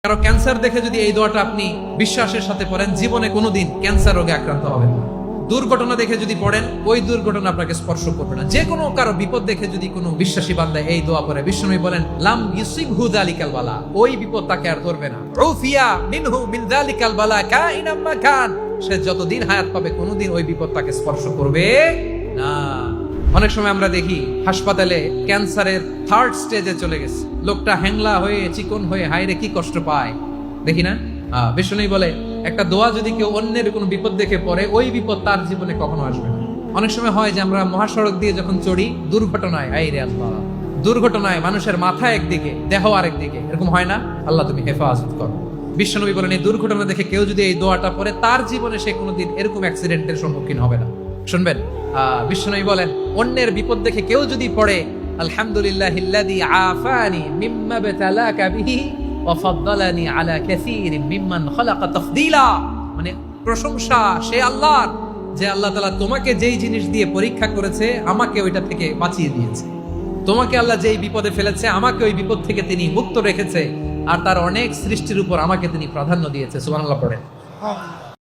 কারো ক্যান্সার দেখে যদি এই দোয়াটা আপনি বিশ্বাসের সাথে পড়েন, জীবনে কোনোদিন ক্যান্সার রোগে আক্রান্ত হবেন না। দুর্ঘটনা দেখে যদি পড়েন, ওই দুর্ঘটনা আপনাকে স্পর্শ করবে না। যে কোনো কারো বিপদ দেখে যদি কোনো বিশ্বাসী বান্দা এই দোয়া পড়ে, বিশ্বনবী বলেন লাম ইউসিবহু যালিকাল বালা, ওই বিপদ তাকে আর ধরবে না। উফিয়া মিনহু মিন যালিকাল বালা কাইনাম মা কান, সে যতদিন হায়াত পাবে কোনোদিন ওই বিপদ তাকে স্পর্শ করবে না। অনেক সময় আমরা দেখি হাসপাতালে ক্যান্সারের 3rd স্টেজে চলে গেছে, লোকটা হ্যাংলা হয়ে চিকন হয়ে হায়রে কি কষ্ট পায়, দেখি না? বিষ্ণুই বলে একটা দোয়া যদি কেউ অন্যের কোনো বিপদ দেখে পড়ে, ওই বিপদ তার জীবনে কখনো আসবে না। অনেক সময় হয় যে আমরা মহাসড়ক দিয়ে যখন চড়ি, দুর্ঘটনায় আইরে আল্লাহ, দুর্ঘটনায় মানুষের মাথা একদিকে দেহ আরেকদিকে, এরকম হয় না? আল্লাহ তুমি হেফাজত করো। বিশ্বনবী বলেন এই দুর্ঘটনা দেখে কেউ যদি এই দোয়াটা পড়ে, তার জীবনে সে কোনোদিন এরকম অ্যাক্সিডেন্টের সম্মুখীন হবে না। শুনবেন, বিশ্বনবী বলেন অন্যের বিপদ দেখে কেউ যদি পড়ে, আলহামদুলিল্লাহিল্লাযী আফানি মিম্মা বাতালাকা বিহি ওয়া ফাদ্দালানি আলা কাসীরিম মিম্মান খালাকা তাফদীলা, মানে প্রশংসা সে আল্লাহর, যে আল্লাহ তাআলা তোমাকে যেই জিনিস দিয়ে পরীক্ষা করেছে, আমাকে ওইটা থেকে বাঁচিয়ে দিয়েছে। তোমাকে আল্লাহ যেই বিপদে ফেলেছে, আমাকে ওই বিপদ থেকে তিনি মুক্ত রেখেছে, আর তার অনেক সৃষ্টির উপর আমাকে তিনি প্রাধান্য দিয়েছে। সুবহানাল্লাহ পড়েন।